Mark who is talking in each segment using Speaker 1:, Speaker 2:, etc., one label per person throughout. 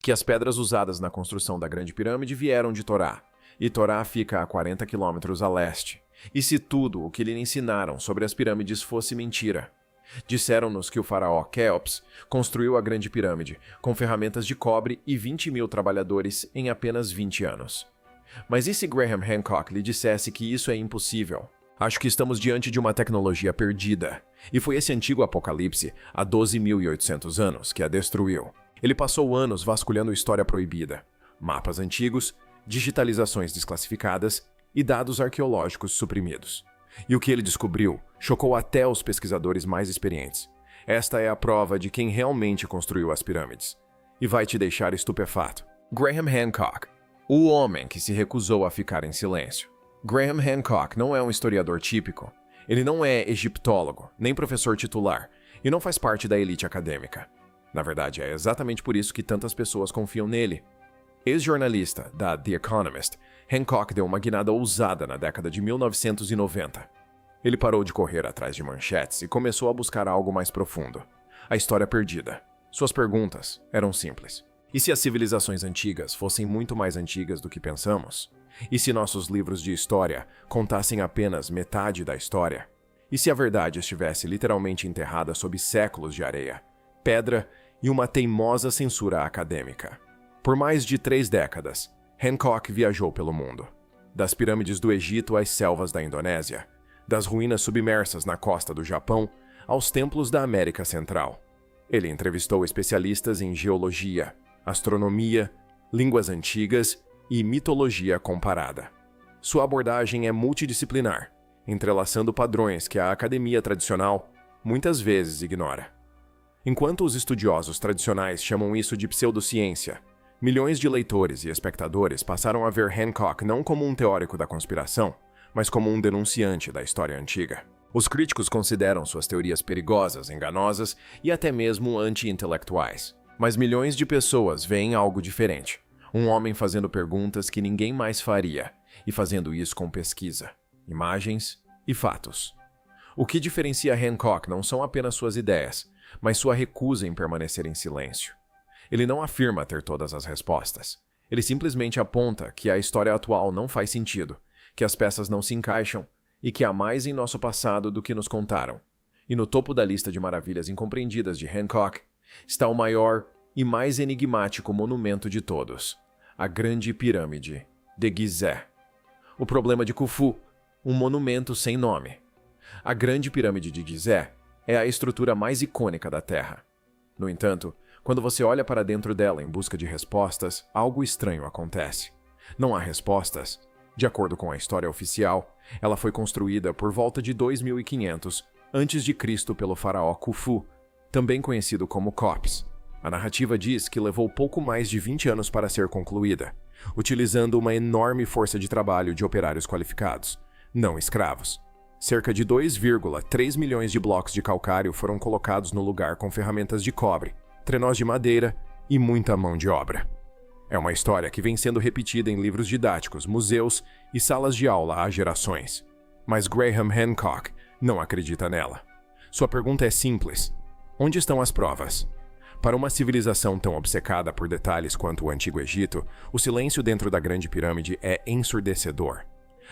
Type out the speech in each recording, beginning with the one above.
Speaker 1: que as pedras usadas na construção da Grande Pirâmide vieram de Torá, e Torá fica a 40 quilômetros a leste. E se tudo o que lhe ensinaram sobre as pirâmides fosse mentira? Disseram-nos que o faraó Quéops construiu a Grande Pirâmide com ferramentas de cobre e 20.000 trabalhadores em apenas 20 anos. Mas e se Graham Hancock lhe dissesse que isso é impossível? Acho que estamos diante de uma tecnologia perdida, e foi esse antigo apocalipse, há 12.800 anos, que a destruiu. Ele passou anos vasculhando história proibida, mapas antigos, digitalizações desclassificadas e dados arqueológicos suprimidos. E o que ele descobriu chocou até os pesquisadores mais experientes. Esta é a prova de quem realmente construiu as pirâmides. E vai te deixar estupefato. Graham Hancock, o homem que se recusou a ficar em silêncio. Graham Hancock não é um historiador típico. Ele não é egiptólogo, nem professor titular, e não faz parte da elite acadêmica. Na verdade, é exatamente por isso que tantas pessoas confiam nele. Ex-jornalista da The Economist, Hancock deu uma guinada ousada na década de 1990. Ele parou de correr atrás de manchetes e começou a buscar algo mais profundo. A história perdida. Suas perguntas eram simples. E se as civilizações antigas fossem muito mais antigas do que pensamos? E se nossos livros de história contassem apenas metade da história? E se a verdade estivesse literalmente enterrada sob séculos de areia, pedra e uma teimosa censura acadêmica? Por mais de 3 décadas, Hancock viajou pelo mundo. Das pirâmides do Egito às selvas da Indonésia, das ruínas submersas na costa do Japão aos templos da América Central. Ele entrevistou especialistas em geologia, astronomia, línguas antigas e mitologia comparada. Sua abordagem é multidisciplinar, entrelaçando padrões que a academia tradicional muitas vezes ignora. Enquanto os estudiosos tradicionais chamam isso de pseudociência, milhões de leitores e espectadores passaram a ver Hancock não como um teórico da conspiração, mas como um denunciante da história antiga. Os críticos consideram suas teorias perigosas, enganosas e até mesmo anti-intelectuais. Mas milhões de pessoas veem algo diferente. Um homem fazendo perguntas que ninguém mais faria, e fazendo isso com pesquisa, imagens e fatos. O que diferencia Hancock não são apenas suas ideias, mas sua recusa em permanecer em silêncio. Ele não afirma ter todas as respostas. Ele simplesmente aponta que a história atual não faz sentido, que as peças não se encaixam e que há mais em nosso passado do que nos contaram. E no topo da lista de maravilhas incompreendidas de Hancock está o maior e mais enigmático monumento de todos, a Grande Pirâmide de Gizé. O problema de Khufu, um monumento sem nome. A Grande Pirâmide de Gizé é a estrutura mais icônica da Terra. No entanto, quando você olha para dentro dela em busca de respostas, algo estranho acontece. Não há respostas. De acordo com a história oficial, ela foi construída por volta de 2500 a.C. pelo faraó Khufu, também conhecido como Khops. A narrativa diz que levou pouco mais de 20 anos para ser concluída, utilizando uma enorme força de trabalho de operários qualificados, não escravos. Cerca de 2,3 milhões de blocos de calcário foram colocados no lugar com ferramentas de cobre, trenós de madeira e muita mão de obra. É uma história que vem sendo repetida em livros didáticos, museus e salas de aula há gerações. Mas Graham Hancock não acredita nela. Sua pergunta é simples: onde estão as provas? Para uma civilização tão obcecada por detalhes quanto o Antigo Egito, o silêncio dentro da Grande Pirâmide é ensurdecedor.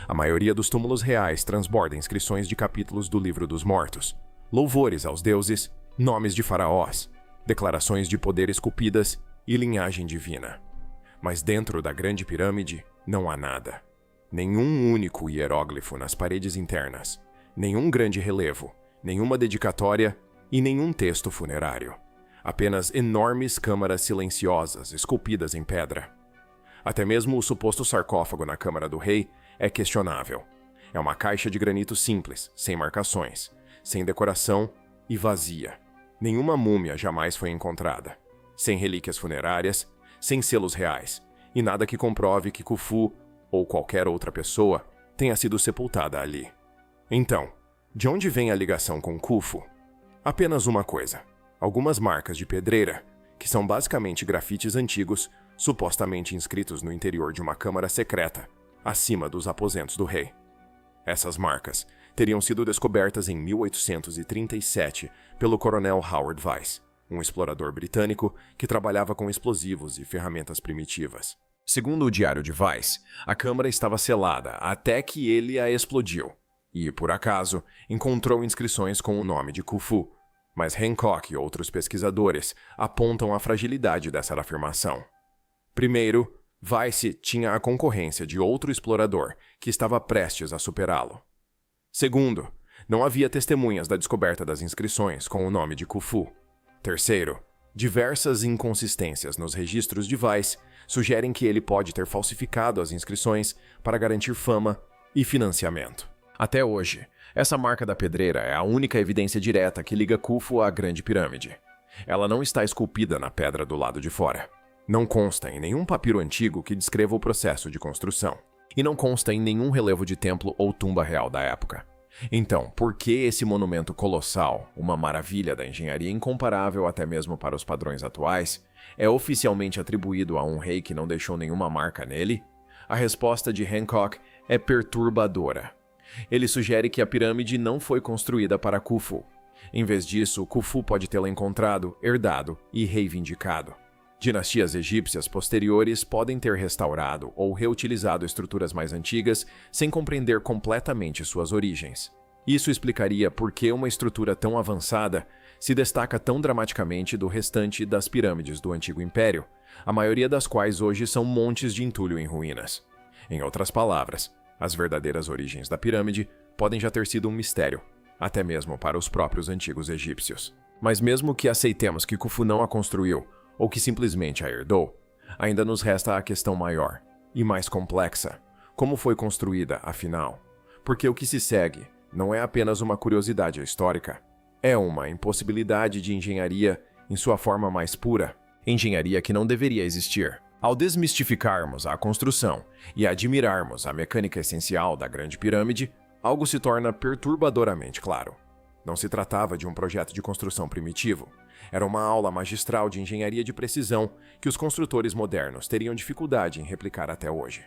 Speaker 1: A maioria dos túmulos reais transborda inscrições de capítulos do Livro dos Mortos, louvores aos deuses, nomes de faraós, declarações de poder esculpidas e linhagem divina. Mas dentro da Grande Pirâmide não há nada. Nenhum único hieróglifo nas paredes internas, nenhum grande relevo, nenhuma dedicatória e nenhum texto funerário. Apenas enormes câmaras silenciosas esculpidas em pedra. Até mesmo o suposto sarcófago na Câmara do Rei é questionável. É uma caixa de granito simples, sem marcações, sem decoração e vazia. Nenhuma múmia jamais foi encontrada. Sem relíquias funerárias, sem selos reais, e nada que comprove que Khufu, ou qualquer outra pessoa, tenha sido sepultada ali. Então, de onde vem a ligação com Khufu? Apenas uma coisa: algumas marcas de pedreira, que são basicamente grafites antigos, supostamente inscritos no interior de uma câmara secreta, acima dos aposentos do rei. Essas marcas teriam sido descobertas em 1837 pelo coronel Howard Weiss,
Speaker 2: um explorador britânico que trabalhava com explosivos e ferramentas primitivas.
Speaker 1: Segundo o Diário de Vice, a câmara estava selada até que ele a explodiu e, por acaso, encontrou inscrições com o nome de Khufu, mas Hancock e outros pesquisadores apontam a fragilidade dessa afirmação. Primeiro, Vice tinha a concorrência de outro explorador que estava prestes a superá-lo. Segundo, não havia testemunhas da descoberta das inscrições com o nome de Khufu. Terceiro, diversas inconsistências nos registros de Vice sugerem que ele pode ter falsificado as inscrições para garantir fama e financiamento. Até hoje, essa marca da pedreira é a única evidência direta que liga Khufu à Grande Pirâmide. Ela não está esculpida na pedra do lado de fora. Não consta em nenhum papiro antigo que descreva o processo de construção. E não consta em nenhum relevo de templo ou tumba real da época. Então, por que esse monumento colossal, uma maravilha da engenharia incomparável até mesmo para os padrões atuais, é oficialmente atribuído a um rei que não deixou nenhuma marca nele? A resposta de Hancock é perturbadora. Ele sugere que a pirâmide não foi construída para Khufu. Em vez disso, Khufu pode tê-la encontrado, herdado e reivindicado. Dinastias egípcias posteriores podem ter restaurado ou reutilizado estruturas mais antigas sem compreender completamente suas origens. Isso explicaria por que uma estrutura tão avançada se destaca tão dramaticamente do restante das pirâmides do Antigo Império, a maioria das quais hoje são montes de entulho em ruínas. Em outras palavras, as verdadeiras origens da pirâmide podem já ter sido um mistério, até mesmo para os próprios antigos egípcios. Mas mesmo que aceitemos que Khufu não a construiu, ou que simplesmente a herdou, ainda nos resta a questão maior e mais complexa. Como foi construída, afinal? Porque o que se segue não é apenas uma curiosidade histórica, é uma impossibilidade de engenharia em sua forma mais pura, engenharia que não deveria existir. Ao desmistificarmos a construção e admirarmos a mecânica essencial da Grande Pirâmide, algo se torna perturbadoramente claro. Não se tratava de um projeto de construção primitivo. Era uma aula magistral de engenharia de precisão que os construtores modernos teriam dificuldade em replicar até hoje.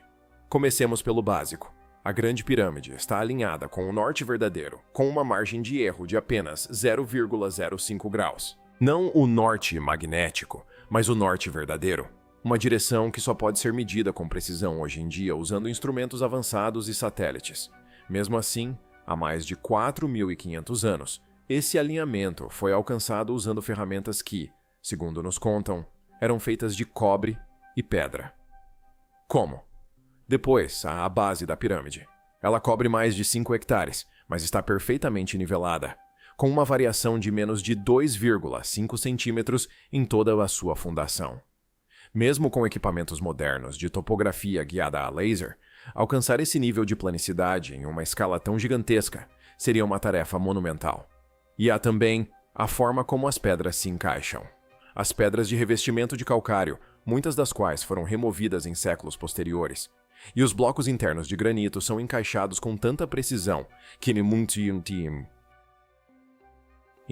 Speaker 1: Comecemos pelo básico. A Grande Pirâmide está alinhada com o norte verdadeiro, com uma margem de erro de apenas 0,05 graus. Não o norte magnético, mas o norte verdadeiro. Uma direção que só pode ser medida com precisão hoje em dia usando instrumentos avançados e satélites. Mesmo assim, há mais de 4.500 anos, esse alinhamento foi alcançado usando ferramentas que, segundo nos contam, eram feitas de cobre e pedra. Como? Depois, a base da pirâmide. Ela cobre mais de 5 hectares, mas está perfeitamente nivelada, com uma variação de menos de 2,5 centímetros em toda a sua fundação. Mesmo com equipamentos modernos de topografia guiada a laser, alcançar esse nível de planicidade em uma escala tão gigantesca seria uma tarefa monumental. E há também a forma como as pedras se encaixam. As pedras de revestimento de calcário, muitas das quais foram removidas em séculos posteriores, e os blocos internos de granito são encaixados com tanta precisão que, em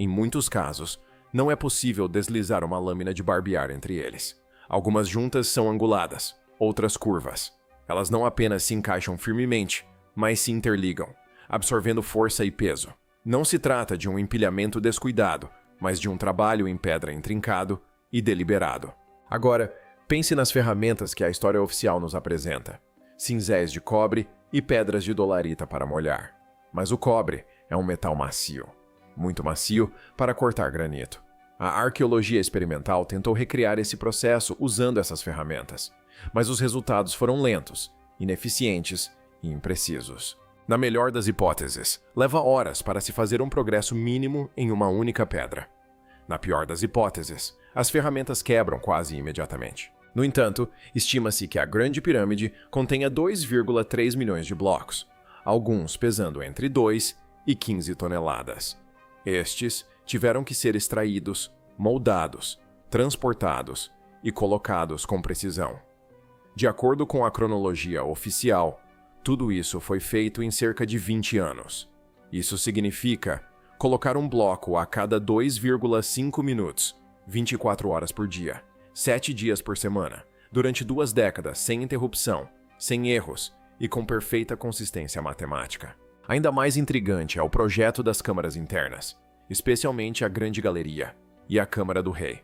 Speaker 1: muitos casos, não é possível deslizar uma lâmina de barbear entre eles. Algumas juntas são anguladas, outras curvas. Elas não apenas se encaixam firmemente, mas se interligam, absorvendo força e peso. Não se trata de um empilhamento descuidado, mas de um trabalho em pedra intrincado e deliberado. Agora, pense nas ferramentas que a história oficial nos apresenta. Cinzéis de cobre e pedras de dolarita para molhar. Mas o cobre é um metal macio, muito macio para cortar granito. A arqueologia experimental tentou recriar esse processo usando essas ferramentas, mas os resultados foram lentos, ineficientes e imprecisos. Na melhor das hipóteses, leva horas para se fazer um progresso mínimo em uma única pedra. Na pior das hipóteses, as ferramentas quebram quase imediatamente. No entanto, estima-se que a Grande Pirâmide contenha 2,3 milhões de blocos, alguns pesando entre 2 e 15 toneladas. Estes tiveram que ser extraídos, moldados, transportados e colocados com precisão. De acordo com a cronologia oficial, tudo isso foi feito em cerca de 20 anos. Isso significa colocar um bloco a cada 2,5 minutos, 24 horas por dia, 7 dias por semana, durante 2 décadas sem interrupção, sem erros e com perfeita consistência matemática. Ainda mais intrigante é o projeto das câmaras internas, especialmente a Grande Galeria,
Speaker 2: e a Câmara do Rei.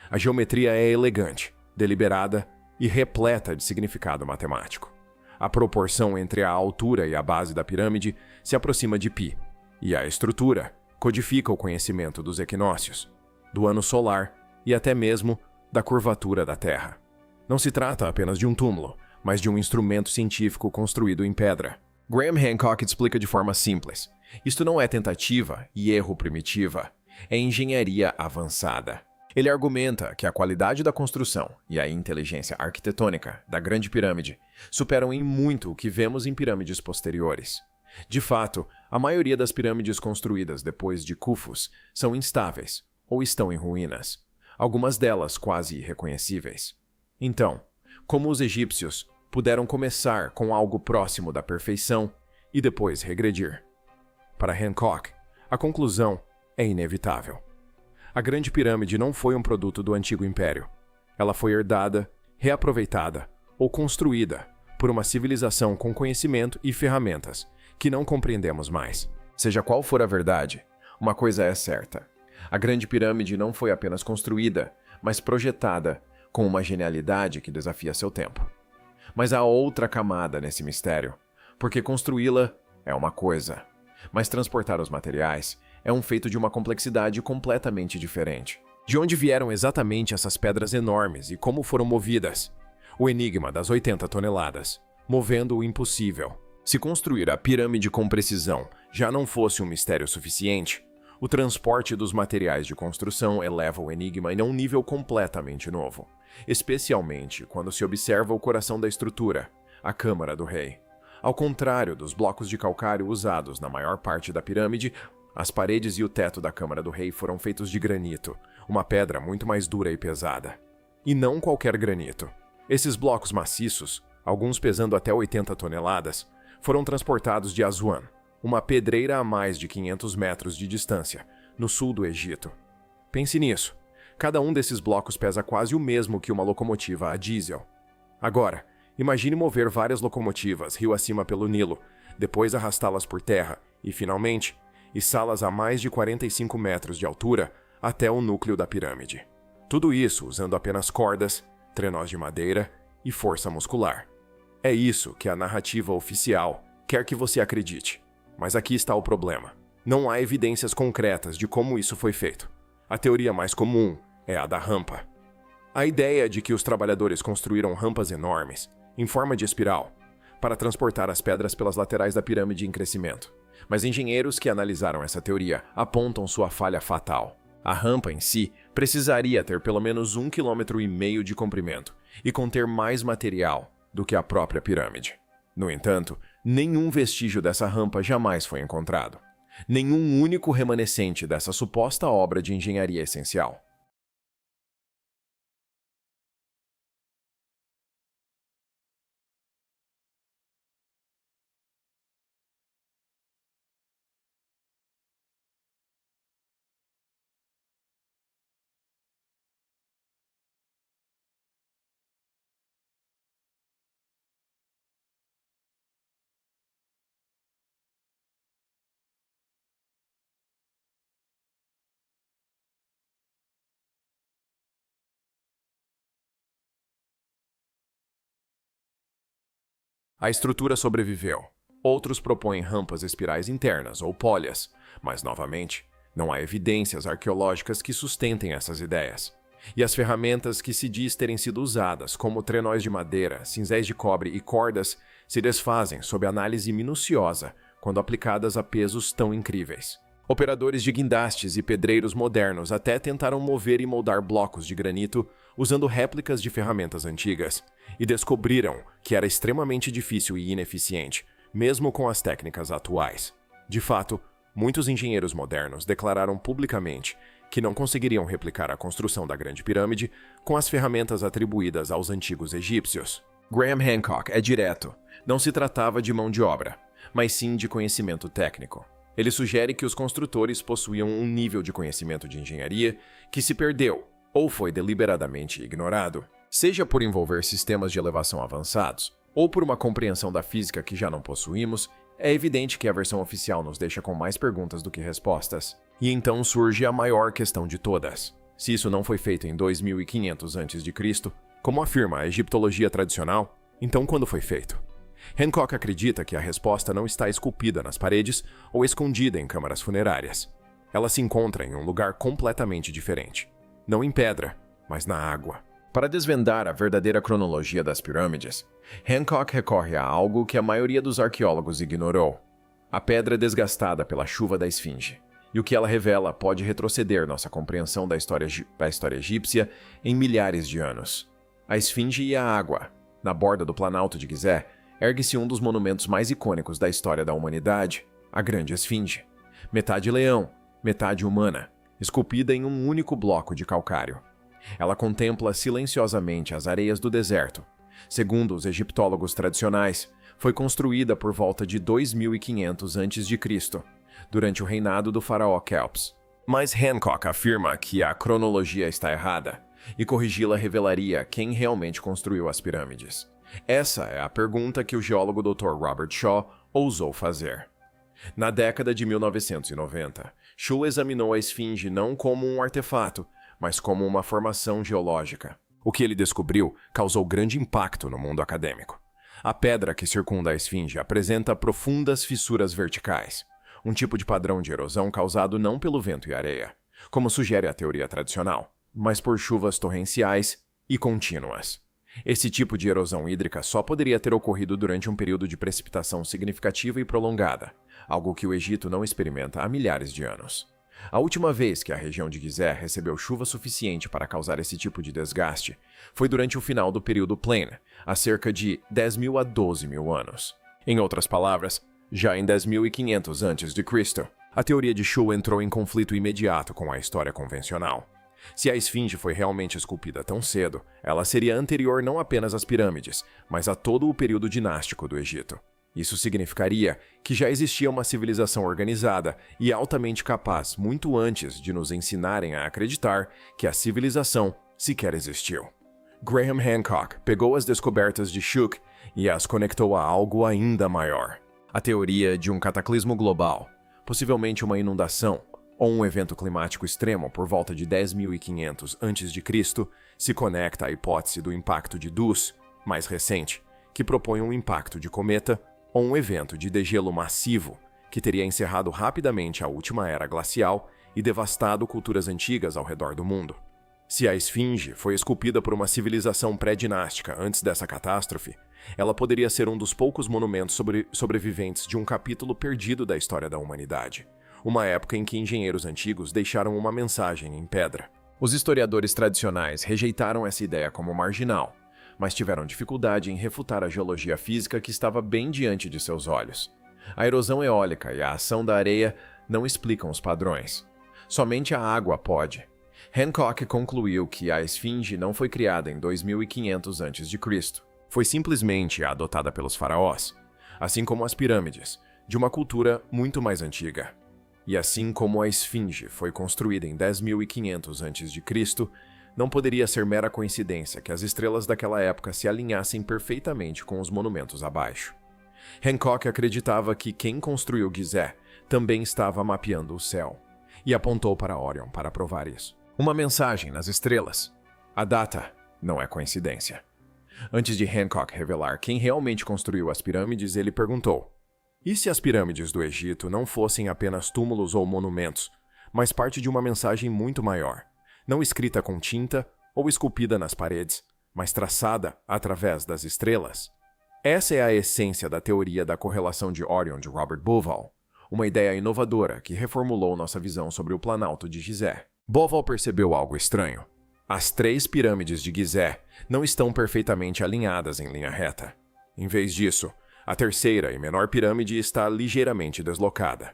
Speaker 2: A geometria é elegante, deliberada e repleta de significado matemático. A proporção entre a altura e a base da pirâmide se aproxima de π, e a estrutura codifica o conhecimento dos equinócios, do ano solar e até mesmo da curvatura da Terra. Não se trata apenas de um túmulo, mas de um instrumento científico construído em pedra. Graham Hancock explica de forma simples. Isto não é tentativa e erro primitiva, é engenharia avançada. Ele argumenta que a qualidade da construção e a inteligência arquitetônica da Grande Pirâmide superam em muito o que vemos em pirâmides posteriores. De fato, a maioria das pirâmides construídas depois de Khufus são instáveis ou estão em ruínas, algumas delas quase irreconhecíveis. Então, como os egípcios puderam começar com algo próximo da perfeição e depois regredir? Para Hancock, a conclusão é inevitável. A Grande Pirâmide não foi um produto do Antigo Império. Ela foi herdada, reaproveitada ou construída por uma civilização com conhecimento e ferramentas que não compreendemos mais. Seja qual for a verdade, uma coisa é certa. A Grande Pirâmide não foi apenas construída, mas projetada com uma genialidade que desafia seu tempo. Mas há outra camada nesse mistério, porque construí-la é uma coisa, mas transportar os materiais é um feito de uma complexidade completamente diferente. De onde vieram exatamente essas pedras enormes e como foram movidas? O enigma das 80 toneladas, movendo o impossível. Se construir a pirâmide com precisão já não fosse um mistério suficiente, o transporte dos materiais de construção eleva o enigma em um nível completamente novo, especialmente quando se observa o coração da estrutura, a Câmara do Rei. Ao contrário dos blocos de calcário usados na maior parte da pirâmide, as paredes e o teto da Câmara do Rei foram feitos de granito, uma pedra muito mais dura e pesada. E não qualquer granito. Esses blocos maciços, alguns pesando até 80 toneladas, foram transportados de Aswan, uma pedreira a mais de 500 metros de distância, no sul do Egito. Pense nisso. Cada um desses blocos pesa quase o mesmo que uma locomotiva a diesel. Agora, imagine mover várias locomotivas rio acima pelo Nilo, depois arrastá-las por terra e, finalmente, içá-las a mais de 45 metros de altura até o núcleo da pirâmide. Tudo isso usando apenas cordas, trenós de madeira e força muscular. É isso que a narrativa oficial quer que você acredite. Mas aqui está o problema. Não há evidências concretas de como isso foi feito. A teoria mais comum é a da rampa. A ideia de que os trabalhadores construíram rampas enormes, em forma de espiral, para transportar as pedras pelas laterais da pirâmide em crescimento. Mas engenheiros que analisaram essa teoria apontam sua falha fatal. A rampa em si precisaria ter pelo menos 1,5 km de comprimento e conter mais material do que a própria pirâmide. No entanto, nenhum vestígio dessa rampa jamais foi encontrado. Nenhum único remanescente dessa suposta obra de engenharia essencial. A estrutura sobreviveu. Outros propõem rampas espirais internas ou pólias, mas, novamente, não há evidências arqueológicas que sustentem essas ideias. E as ferramentas que se diz terem sido usadas, como trenós de madeira, cinzéis de cobre e cordas, se desfazem sob análise minuciosa quando aplicadas a pesos tão incríveis. Operadores de guindastes e pedreiros modernos até tentaram mover e moldar blocos de granito usando réplicas de ferramentas antigas, e descobriram que era extremamente difícil e ineficiente, mesmo com as técnicas atuais. De fato, muitos engenheiros modernos declararam publicamente que não conseguiriam replicar a construção da Grande Pirâmide com as ferramentas atribuídas aos antigos egípcios. Graham Hancock é direto. Não se tratava de mão de obra, mas sim de conhecimento técnico. Ele sugere que os construtores possuíam um nível de conhecimento de engenharia que se perdeu ou foi deliberadamente ignorado, seja por envolver sistemas de elevação avançados ou por uma compreensão da física que já não possuímos. É evidente que a versão oficial nos deixa com mais perguntas do que respostas. E então surge a maior questão de todas. Se isso não foi feito em 2500 a.C., como afirma a egiptologia tradicional, então quando foi feito? Hancock acredita que a resposta não está esculpida nas paredes ou escondida em câmaras funerárias. Ela se encontra em um lugar completamente diferente. Não em pedra, mas na água.
Speaker 1: Para desvendar a verdadeira cronologia das pirâmides, Hancock recorre a algo que a maioria dos arqueólogos ignorou: a pedra desgastada pela chuva da Esfinge. E o que ela revela pode retroceder nossa compreensão da história egípcia em milhares de anos. A Esfinge e a água. Na borda do Planalto de Gizé, ergue-se um dos monumentos mais icônicos da história da humanidade, a Grande Esfinge. Metade leão, metade humana, esculpida em um único bloco de calcário. Ela contempla silenciosamente as areias do deserto. Segundo os egiptólogos tradicionais, foi construída por volta de 2500 a.C., durante o reinado do faraó Kelps. Mas Hancock afirma que a cronologia está errada, e corrigi-la revelaria quem realmente construiu as pirâmides. Essa é a pergunta que o geólogo Dr. Robert Shaw ousou fazer. Na década de 1990, Shaw examinou a Esfinge não como um artefato, mas como uma formação geológica. O que ele descobriu causou grande impacto no mundo acadêmico. A pedra que circunda a Esfinge apresenta profundas fissuras verticais, um tipo de padrão de erosão causado não pelo vento e areia, como sugere a teoria tradicional, mas por chuvas torrenciais e contínuas. Esse tipo de erosão hídrica só poderia ter ocorrido durante um período de precipitação significativa e prolongada, algo que o Egito não experimenta há milhares de anos. A última vez que a região de Gizé recebeu chuva suficiente para causar esse tipo de desgaste foi durante o final do período Plain, há cerca de 10.000 a 12.000 anos. Em outras palavras, já em 10.500 a.C., a teoria de Shaw entrou em conflito imediato com a história convencional. Se a Esfinge foi realmente esculpida tão cedo, ela seria anterior não apenas às pirâmides, mas a todo o período dinástico do Egito. Isso significaria que já existia uma civilização organizada e altamente capaz muito antes de nos ensinarem a acreditar que a civilização sequer existiu. Graham Hancock pegou as descobertas de Shook e as conectou a algo ainda maior: a teoria de um cataclismo global, possivelmente uma inundação, ou um evento climático extremo por volta de 10.500 a.C., se conecta à hipótese do impacto de Dus, mais recente, que propõe um impacto de cometa ou um evento de degelo massivo que teria encerrado rapidamente a última era glacial e devastado culturas antigas ao redor do mundo. Se a Esfinge foi esculpida por uma civilização pré-dinástica antes dessa catástrofe, ela poderia ser um dos poucos monumentos sobreviventes de um capítulo perdido da história da humanidade. Uma época em que engenheiros antigos deixaram uma mensagem em pedra. Os historiadores tradicionais rejeitaram essa ideia como marginal, mas tiveram dificuldade em refutar a geologia física que estava bem diante de seus olhos. A erosão eólica e a ação da areia não explicam os padrões. Somente a água pode. Hancock concluiu que a Esfinge não foi criada em 2500 a.C. Foi simplesmente adotada pelos faraós, assim como as pirâmides, de uma cultura muito mais antiga. E assim como a Esfinge foi construída em 10.500 a.C., não poderia ser mera coincidência que as estrelas daquela época se alinhassem perfeitamente com os monumentos abaixo. Hancock acreditava que quem construiu Gizé também estava mapeando o céu, e apontou para Orion para provar isso. Uma mensagem nas estrelas. A data não é coincidência. Antes de Hancock revelar quem realmente construiu as pirâmides, ele perguntou: e se as pirâmides do Egito não fossem apenas túmulos ou monumentos, mas parte de uma mensagem muito maior, não escrita com tinta ou esculpida nas paredes, mas traçada através das estrelas? Essa é a essência da teoria da correlação de Orion de Robert Bauval, uma ideia inovadora que reformulou nossa visão sobre o Planalto de Gizé. Bauval percebeu algo estranho. As 3 pirâmides de Gizé não estão perfeitamente alinhadas em linha reta. Em vez disso, a terceira e menor pirâmide está ligeiramente deslocada.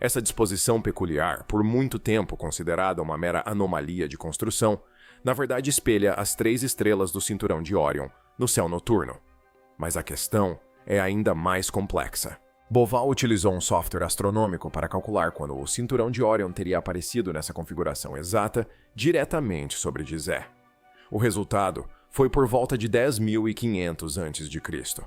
Speaker 1: Essa disposição peculiar, por muito tempo considerada uma mera anomalia de construção, na verdade espelha as 3 estrelas do cinturão de Orion no céu noturno. Mas a questão é ainda mais complexa. Bauval utilizou um software astronômico para calcular quando o cinturão de Orion teria aparecido nessa configuração exata diretamente sobre Gizé. O resultado foi por volta de 10.500 a.C.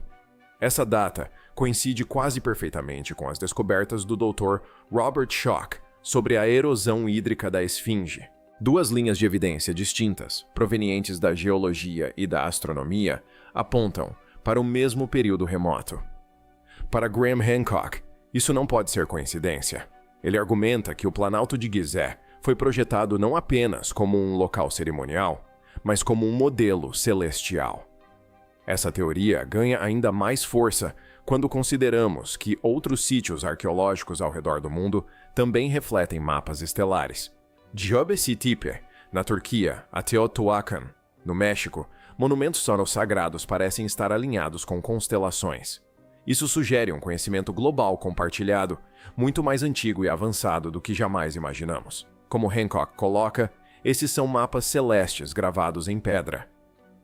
Speaker 1: Essa data coincide quase perfeitamente com as descobertas do Dr. Robert Schoch sobre a erosão hídrica da Esfinge. Duas linhas de evidência distintas, provenientes da geologia e da astronomia, apontam para o mesmo período remoto. Para Graham Hancock, isso não pode ser coincidência. Ele argumenta que o Planalto de Gizeh foi projetado não apenas como um local cerimonial, mas como um modelo celestial. Essa teoria ganha ainda mais força quando consideramos que outros sítios arqueológicos ao redor do mundo também refletem mapas estelares. De Göbekli Tepe, na Turquia, a Teotihuacan, no México, monumentos sagrados parecem estar alinhados com constelações. Isso sugere um conhecimento global compartilhado, muito mais antigo e avançado do que jamais imaginamos. Como Hancock coloca, esses são mapas celestes gravados em pedra.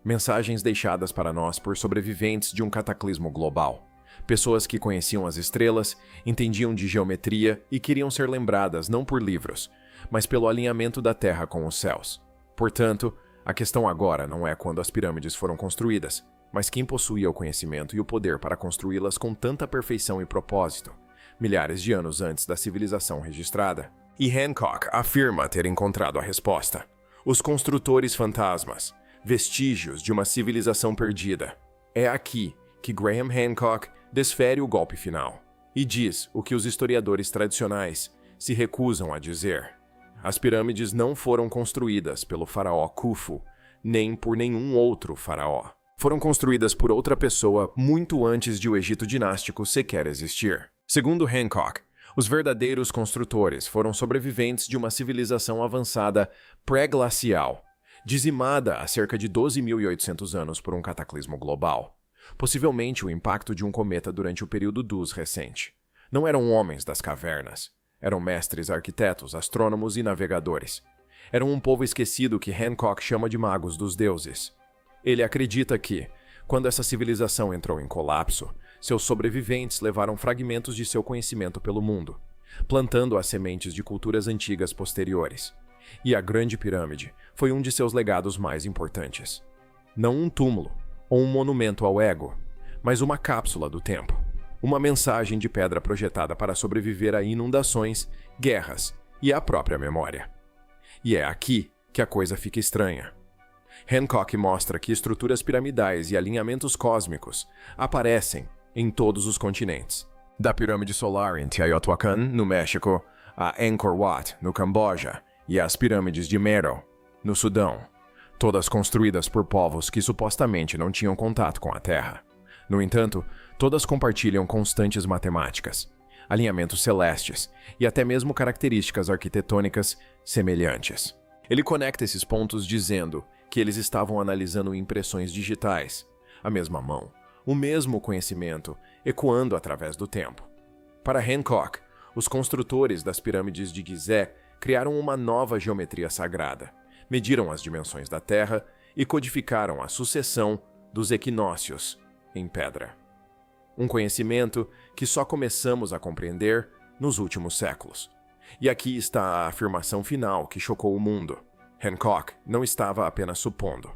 Speaker 1: Mensagens deixadas para nós por sobreviventes de um cataclismo global. Pessoas que conheciam as estrelas, entendiam de geometria e queriam ser lembradas não por livros, mas pelo alinhamento da Terra com os céus. Portanto, a questão agora não é quando as pirâmides foram construídas, mas quem possuía o conhecimento e o poder para construí-las com tanta perfeição e propósito, milhares de anos antes da civilização registrada. E Hancock afirma ter encontrado a resposta. Os construtores fantasmas, vestígios de uma civilização perdida. É aqui que Graham Hancock desfere o golpe final e diz o que os historiadores tradicionais se recusam a dizer. As pirâmides não foram construídas pelo faraó Khufu, nem por nenhum outro faraó. Foram construídas por outra pessoa muito antes de o Egito dinástico sequer existir. Segundo Hancock, os verdadeiros construtores foram sobreviventes de uma civilização avançada pré-glacial, dizimada há cerca de 12.800 anos por um cataclismo global, possivelmente o impacto de um cometa durante o período Dus recente. Não eram homens das cavernas, eram mestres arquitetos, astrônomos e navegadores. Eram um povo esquecido que Hancock chama de magos dos deuses. Ele acredita que, quando essa civilização entrou em colapso, seus sobreviventes levaram fragmentos de seu conhecimento pelo mundo, plantando as sementes de culturas antigas posteriores. E a Grande Pirâmide foi um de seus legados mais importantes. Não um túmulo ou um monumento ao ego, mas uma cápsula do tempo. Uma mensagem de pedra projetada para sobreviver a inundações, guerras e à própria memória. E é aqui que a coisa fica estranha. Hancock mostra que estruturas piramidais e alinhamentos cósmicos aparecem em todos os continentes. Da pirâmide solar em Teotihuacan, no México, a Angkor Wat, no Camboja, e as pirâmides de Meru, no Sudão, todas construídas por povos que supostamente não tinham contato com a Terra. No entanto, todas compartilham constantes matemáticas, alinhamentos celestes e até mesmo características arquitetônicas semelhantes. Ele conecta esses pontos dizendo que eles estavam analisando impressões digitais, a mesma mão, o mesmo conhecimento, ecoando através do tempo. Para Hancock, os construtores das pirâmides de Gizeh criaram uma nova geometria sagrada, mediram as dimensões da Terra e codificaram a sucessão dos equinócios em pedra. Um conhecimento que só começamos a compreender nos últimos séculos. E aqui está a afirmação final que chocou o mundo. Hancock não estava apenas supondo.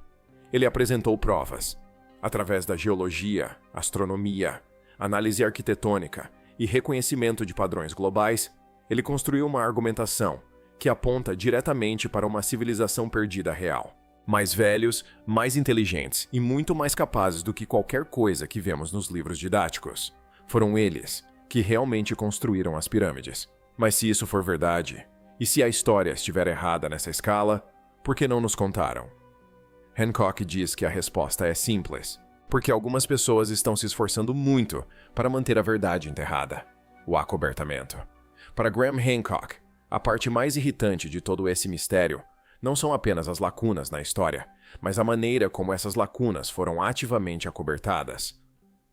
Speaker 1: Ele apresentou provas. Através da geologia, astronomia, análise arquitetônica e reconhecimento de padrões globais, ele construiu uma argumentação que aponta diretamente para uma civilização perdida real. Mais velhos, mais inteligentes e muito mais capazes do que qualquer coisa que vemos nos livros didáticos. Foram eles que realmente construíram as pirâmides. Mas se isso for verdade, e se a história estiver errada nessa escala, por que não nos contaram? Hancock diz que a resposta é simples, porque algumas pessoas estão se esforçando muito para manter a verdade enterrada, o acobertamento. Para Graham Hancock, a parte mais irritante de todo esse mistério não são apenas as lacunas na história, mas a maneira como essas lacunas foram ativamente acobertadas.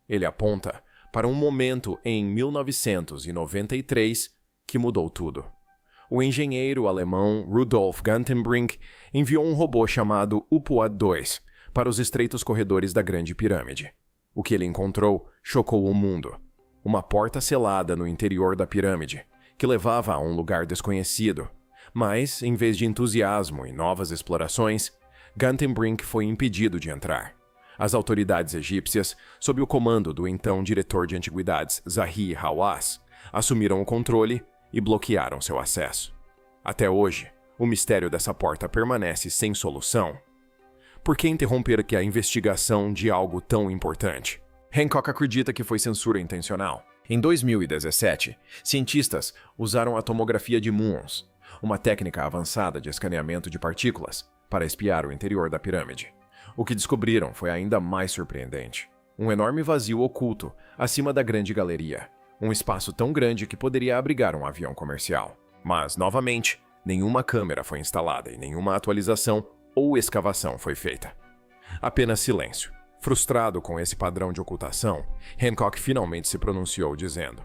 Speaker 1: Ele aponta para um momento em 1993 que mudou tudo. O engenheiro alemão Rudolf Gantenbrink enviou um robô chamado Upuat-2 para os estreitos corredores da Grande Pirâmide. O que ele encontrou chocou o mundo. Uma porta selada no interior da pirâmide, que levava a um lugar desconhecido. Mas, em vez de entusiasmo e novas explorações, Gantenbrink foi impedido de entrar. As autoridades egípcias, sob o comando do então diretor de antiguidades Zahi Hawass, assumiram o controle e bloquearam seu acesso. Até hoje,
Speaker 2: O mistério dessa porta permanece sem solução. Por que interromper aqui a investigação de algo tão importante?
Speaker 1: Hancock acredita que foi censura intencional. Em 2017, cientistas usaram a tomografia de muons, uma técnica avançada de escaneamento de partículas, para espiar o interior da pirâmide. O que descobriram foi ainda mais surpreendente. Um enorme vazio oculto acima da grande galeria. Um espaço tão grande que poderia abrigar um avião comercial. Mas, novamente, nenhuma câmera foi instalada e nenhuma atualização ou escavação foi feita. Apenas silêncio. Frustrado com esse padrão de ocultação, Hancock finalmente se pronunciou dizendo: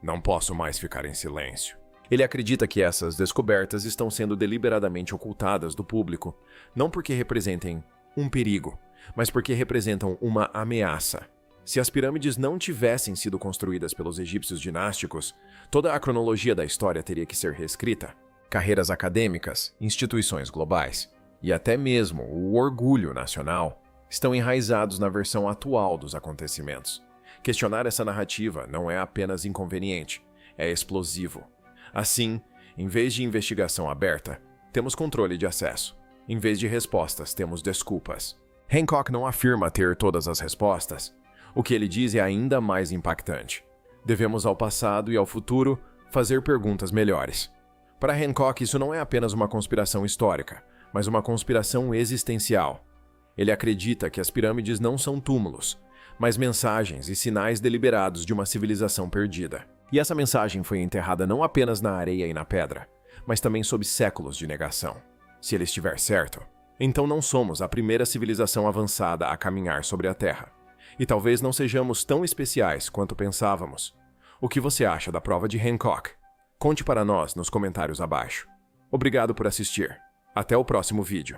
Speaker 1: "Não posso mais ficar em silêncio." Ele acredita que essas descobertas estão sendo deliberadamente ocultadas do público, não porque representem um perigo, mas porque representam uma ameaça. Se as pirâmides não tivessem sido construídas pelos egípcios dinásticos, toda a cronologia da história teria que ser reescrita. Carreiras acadêmicas, instituições globais e até mesmo o orgulho nacional estão enraizados na versão atual dos acontecimentos. Questionar essa narrativa não é apenas inconveniente, é explosivo. Assim, em vez de investigação aberta, temos controle de acesso. Em vez de respostas, temos desculpas. Hancock não afirma ter todas as respostas. O que ele diz é ainda mais impactante. Devemos ao passado e ao futuro fazer perguntas melhores. Para Hancock, isso não é apenas uma conspiração histórica, mas uma conspiração existencial. Ele acredita que as pirâmides não são túmulos, mas mensagens e sinais deliberados de uma civilização perdida. E essa mensagem foi enterrada não apenas na areia e na pedra, mas também sob séculos de negação. Se ele estiver certo, então não somos a primeira civilização avançada a caminhar sobre a Terra. E talvez não sejamos tão especiais quanto pensávamos. O que você acha da prova de Hancock? Conte para nós nos comentários abaixo. Obrigado por assistir. Até o próximo vídeo.